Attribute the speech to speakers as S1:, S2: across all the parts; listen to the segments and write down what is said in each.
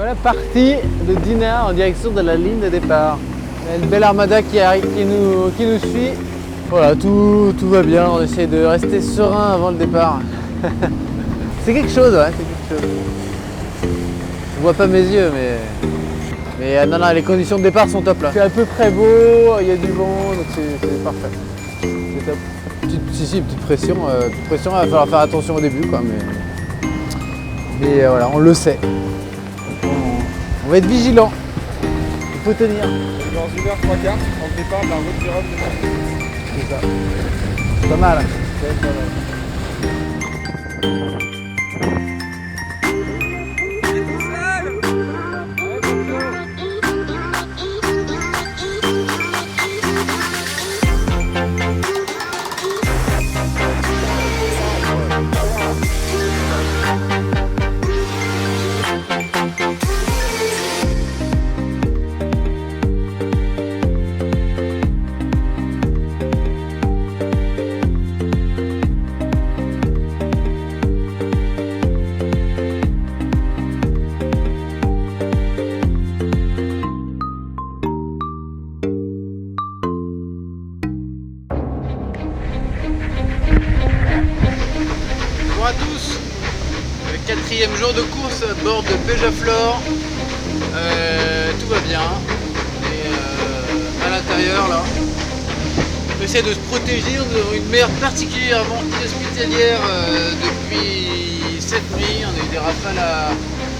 S1: Voilà, parti de Dinard en direction de la ligne de départ. Il y a une belle armada qui nous suit. Voilà, tout va bien, on essaie de rester serein avant le départ. C'est quelque chose, ouais, c'est quelque chose. Je vois pas mes yeux, mais non, les conditions de départ sont top là. C'est à peu près beau, il y a du vent, donc c'est parfait. C'est top. Petite pression, il va falloir faire attention au début, quoi, mais voilà, on le sait. On va être vigilant. Il faut tenir.
S2: Dans 1h03, on départ de la route du Rhum de Marseille.
S1: C'est ça. C'est pas mal.
S2: C'est pas mal.
S1: Bonjour à tous, le 4e jour de course à bord de Péjaflor. Tout va bien. Et à l'intérieur là, on essaie de se protéger dans une mer particulièrement inhospitalière depuis cette nuit. On a eu des rafales à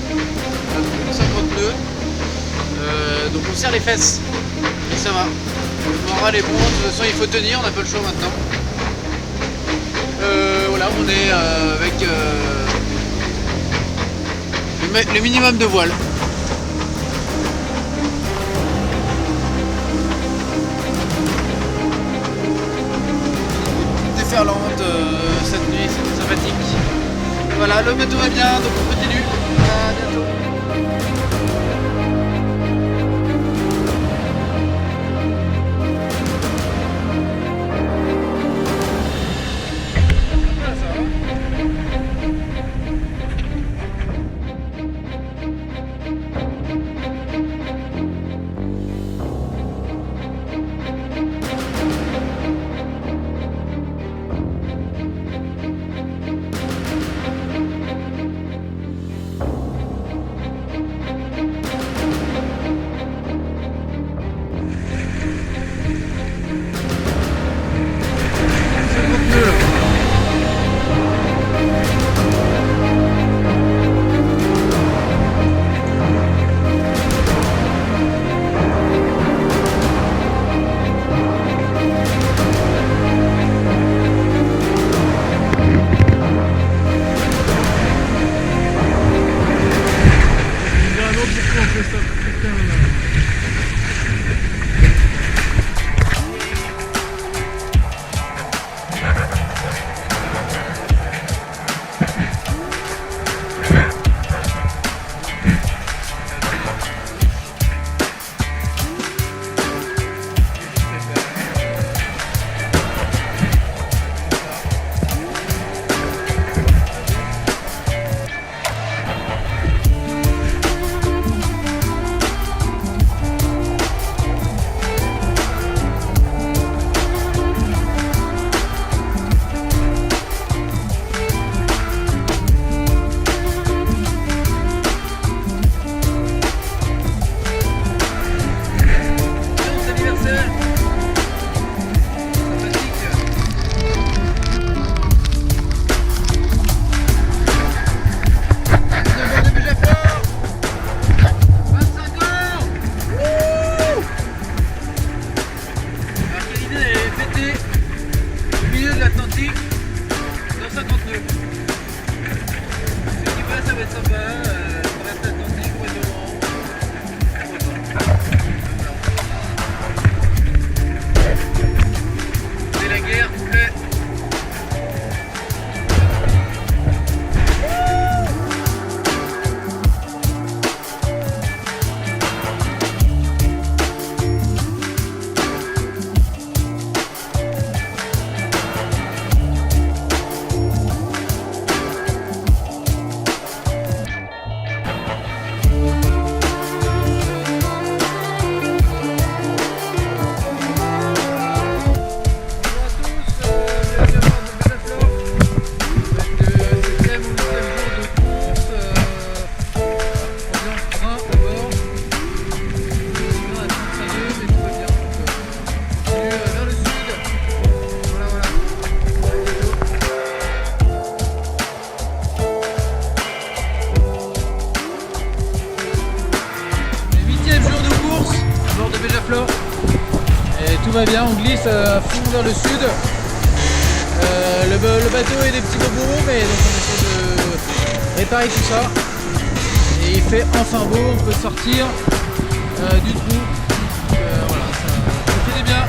S1: plus de 50 nœuds. Donc on serre les fesses. Et ça va. Le moral est bon, de toute façon il faut tenir, on n'a pas le choix maintenant. Voilà, on est avec le minimum de voile. Déferlante cette nuit, c'était sympathique. Voilà, le bateau va bien, donc on continue. À bientôt. Béjaflor. Et tout va bien, on glisse à fond vers le sud. Le bateau est des petits bobos, mais donc on essaie de réparer tout ça. Et il fait enfin beau, on peut sortir du trou. Voilà, ça fait bien.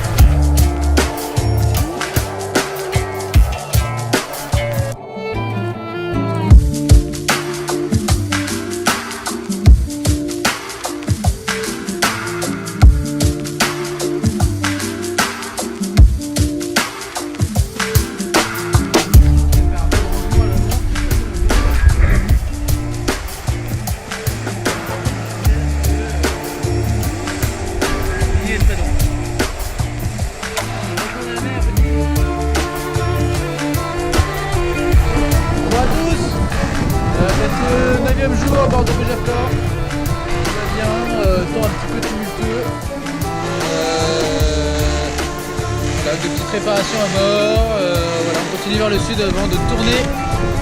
S1: Jour à bord de Béjaflor, tout va bien, temps un petit peu tumultueux, voilà, de petites réparations à bord, voilà, on continue vers le sud avant de tourner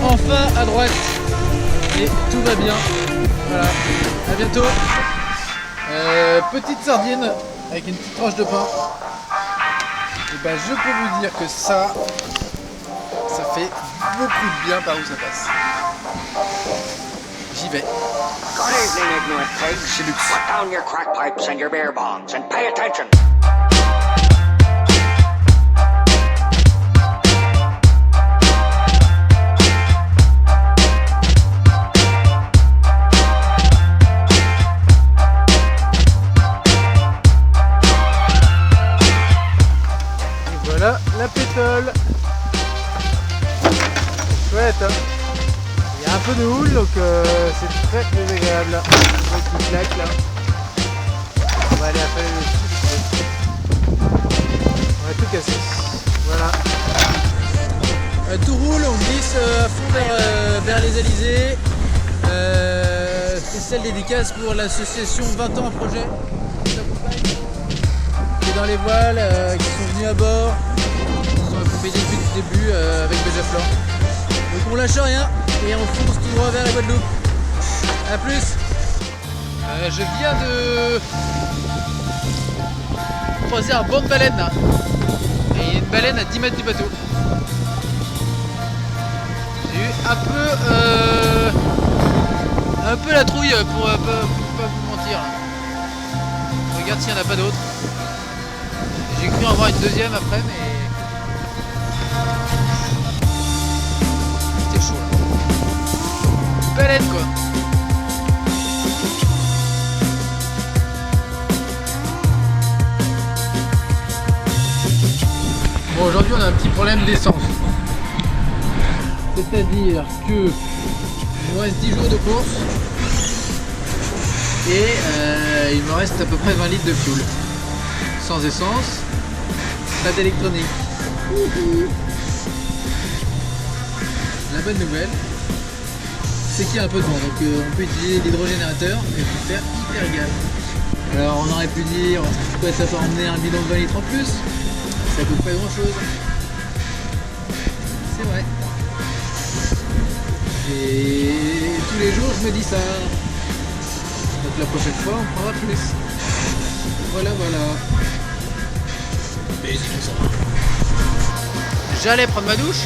S1: enfin à droite et tout va bien, voilà, à bientôt. Petite sardine avec une petite tranche de pain, et ben je peux vous dire que ça fait beaucoup de bien par où ça passe. J'y vais.
S3: Good evening, ignorant pigs.
S1: Chez Lux.
S3: Put down your crack pipes and your beer bongs and pay attention.
S1: Et voilà la pétole. Chouette, hein. Il y a un peu de houle, donc c'est très agréable là. Un petit claque là. On va aller appeler le sud. On va tout casser. Voilà. Tout roule, on glisse à fond vers les Alizés. Spéciale dédicace pour l'association 20 ans à projet qui est dans les voiles, qui sont venus à bord, qui nous ont accompagnés depuis le début avec Béjaflor. Donc on lâche rien et on fonce tout droit vers la Guadeloupe. A plus. Je viens de croiser un banc de baleines là. Et il y a une baleine à 10 mètres du bateau. J'ai eu un peu la trouille pour pas vous mentir. Je regarde s'il n'y en a pas d'autres. J'ai cru en voir une deuxième après, mais c'était chaud là. Baleine quoi. Bon, aujourd'hui on a un petit problème d'essence. C'est-à-dire que il me reste 10 jours de course et il me reste à peu près 20 litres de fuel. Sans essence, pas d'électronique. La bonne nouvelle, c'est qu'il y a un peu de vent, donc on peut utiliser l'hydrogénérateur et pour faire hyper égal. Alors on aurait pu dire, pourquoi ça peut emmener un bidon de 20 litres en plus? Ça coûte pas grand chose. C'est vrai. Et tous les jours je me dis ça. Donc la prochaine fois on prendra plus. Voilà. Mais sinon ça va. J'allais prendre ma douche.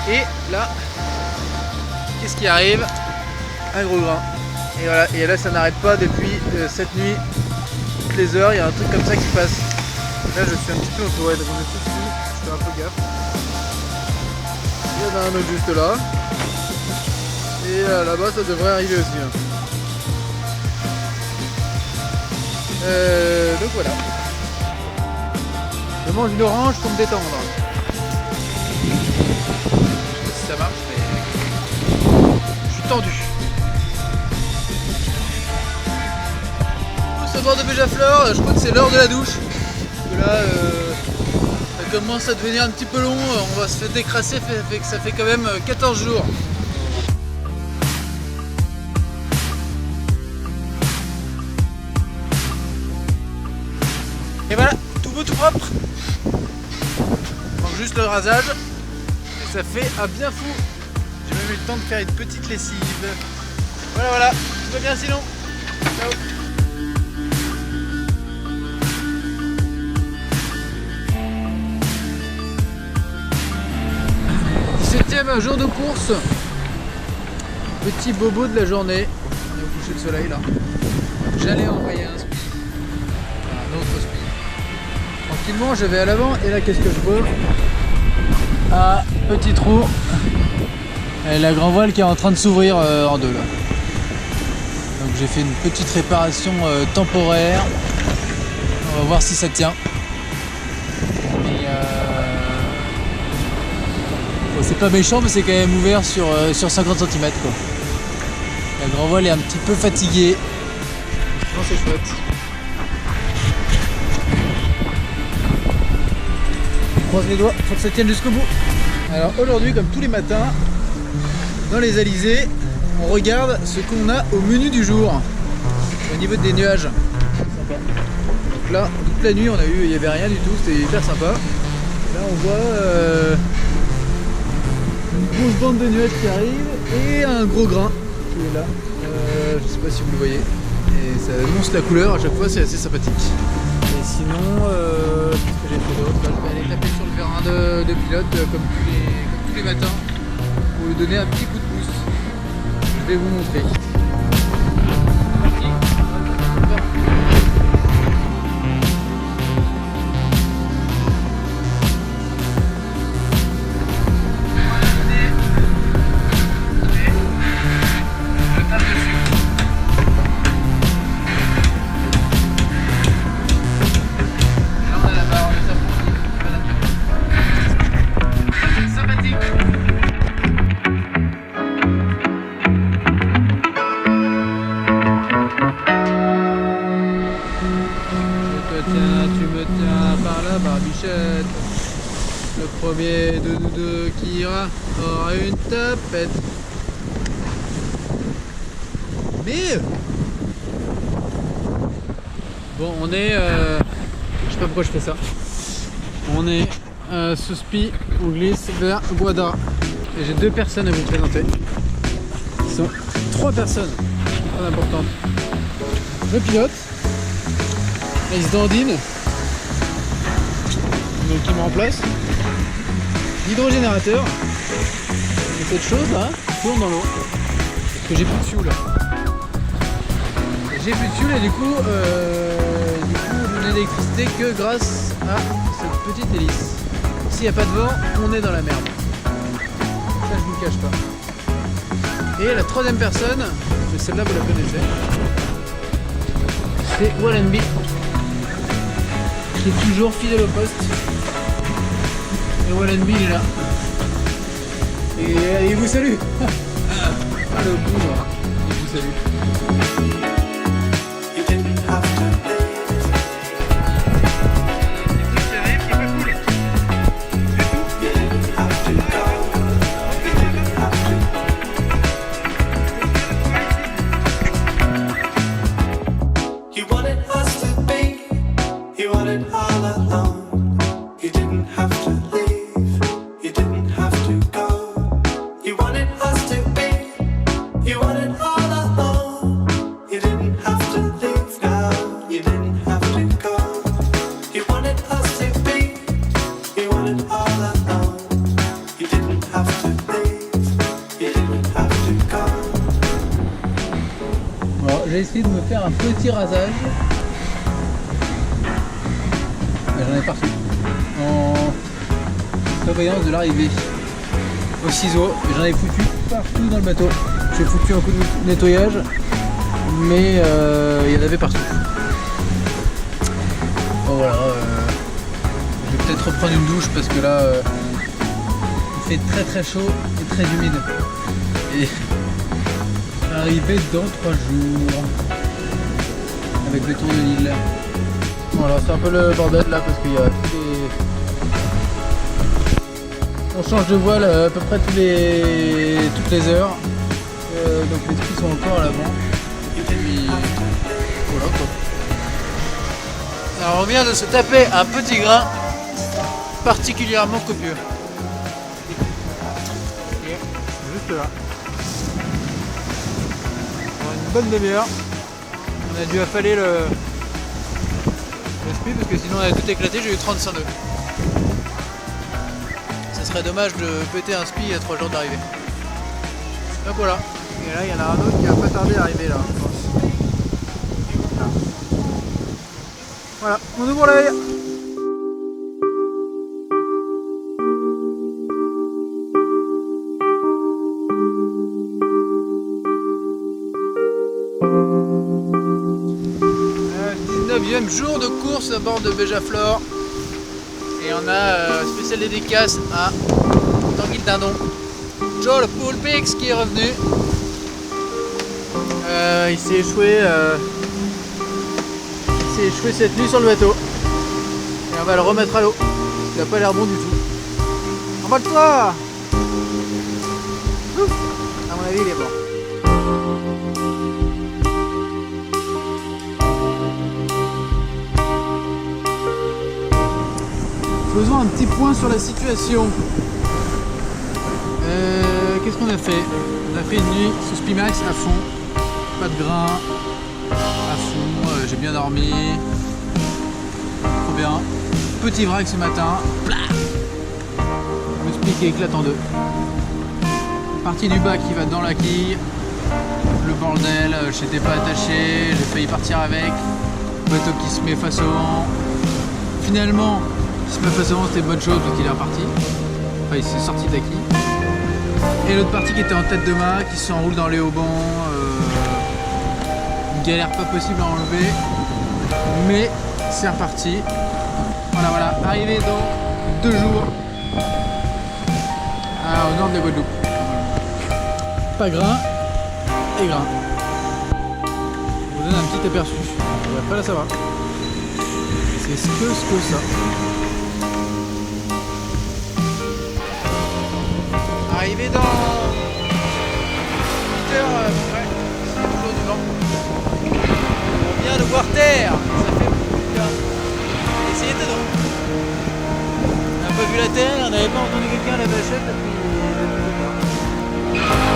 S1: Et là, qu'est-ce qui arrive? Un gros grain. Et voilà, et là ça n'arrête pas depuis cette nuit. Toutes les heures, il y a un truc comme ça qui passe. Là je suis un petit peu entouré, donc on est tout dessus, je fais un peu gaffe. Il y en a un autre juste là. Et là-bas ça devrait arriver aussi. Hein. Donc voilà. Je mange une orange pour me détendre. Je sais pas si ça marche, mais je suis tendu. Au bord de Béjaflor, je crois que c'est l'heure de la douche. Là, ça commence à devenir un petit peu long, on va se faire décrasser, ça fait quand même 14 jours. Et voilà, tout beau, tout propre. Donc juste le rasage, et ça fait un bien fou. J'ai même eu le temps de faire une petite lessive. Voilà, tout va bien sinon. Ciao.
S4: Deuxième jour de course. Petit bobo de la journée. On est au coucher de soleil là. J'allais envoyer un speed. Un autre speed. Tranquillement, je vais à l'avant et là qu'est-ce que je vois? Ah, petit trou. Et la grand voile qui est en train de s'ouvrir en deux là. Donc j'ai fait une petite réparation temporaire. On va voir si ça tient. Mais bon, c'est pas méchant mais c'est quand même ouvert sur 50 cm quoi. La grand voile est un petit peu fatiguée. Non, c'est chouette. On croise les doigts, faut que ça tienne jusqu'au bout. Alors aujourd'hui, comme tous les matins, dans les alizés, on regarde ce qu'on a au menu du jour. Au niveau des nuages. Sympa. Donc là, toute la nuit, on a eu, il n'y avait rien du tout, c'était hyper sympa. Là, on voit une grosse bande de nuages qui arrive et un gros grain qui est là. Je sais pas si vous le voyez. Et ça annonce la couleur à chaque fois, c'est assez sympathique. Et sinon, qu'est-ce que j'ai fait d'autre? Je vais aller taper sur le vérin de pilote comme tous les matins pour lui donner un petit coup de pouce. Je vais vous montrer. Le premier de nous deux qui ira aura une tapette. Mais bon, on est je sais pas pourquoi je fais ça. On est Souspi, on glisse vers Guadara. Et j'ai deux personnes à vous présenter. Ce sont trois personnes très importantes. Le pilote, il se dandine. Donc il me remplace. L'hydrogénérateur. Et cette chose là tourne dans l'eau. Parce que j'ai plus de fuel. J'ai plus de fuel et du coup je n'ai d'électricité que grâce à cette petite hélice. S'il n'y a pas de vent, on est dans la merde. Ça je vous le cache pas. Et la troisième personne, mais celle-là vous la connaissez, c'est Wallenby, qui est toujours fidèle au poste. Et Wallenby il est là. Et il vous salue. Ah le bourre, il vous salue. J'ai essayé de me faire un petit rasage. J'en ai partout. En surveillance de l'arrivée. Au ciseau. J'en ai foutu partout dans le bateau. J'ai foutu un coup de nettoyage. Mais il y en avait partout. Bon voilà. Je vais peut-être reprendre une douche parce que là il fait très très chaud et très humide. Et arrivé dans 3 jours avec le tour de l'île. Voilà, c'est un peu le bordel là parce qu'il y a on change de voile à peu près toutes les heures. Donc les skis sont encore à l'avant. Et puis voilà quoi. Alors on vient de se taper un petit grain particulièrement copieux. Juste là. Bonne demi-heure. On a dû affaler le speed parce que sinon on a tout éclaté, j'ai eu 35 nœuds. Ça Ça serait dommage de péter un spi à 3 jours d'arrivée. Donc voilà. Et là, il y en a un autre qui va pas tarder à arriver là, je pense. Voilà, on ouvre l'œil. Neuvième jour de course à bord de Béjaflor. Et on a spécial dédicace à Tanguy le Dindon. Joe le Poulpix qui est revenu. Il s'est échoué cette nuit sur le bateau. Et on va le remettre à l'eau. Il a pas l'air bon du tout. Envole-toi! À mon avis il est bon. Faisons un petit point sur la situation. Qu'est-ce qu'on a fait? On a fait une nuit sous Spimax à fond. Pas de grain. À fond. J'ai bien dormi. Trop bien. Petit vrac ce matin. Le split qui éclate en deux. Partie du bas qui va dans la quille. Le bordel. J'étais pas attaché. J'ai failli partir avec. Bateau qui se met face au vent. Finalement. Ce qui m'a fait c'était une bonne chose parce qu'il est reparti. Enfin, il s'est sorti de la quille. Et l'autre partie qui était en tête de mât, qui s'enroule dans les haubans. Une galère pas possible à enlever. Mais c'est reparti. Voilà. Arrivé dans 2 jours. Au nord de la Guadeloupe. Pas grain et grain. Je vous donne un petit aperçu. Et après là ça va. C'est ce que ça. Arrivé dans 8 heures à peu près, c'est toujours du vent. On vient de voir terre, ça fait beaucoup de bien. Essayez de donc. On n'a pas vu la terre, on n'avait pas entendu quelqu'un à la vachette depuis 2 heures.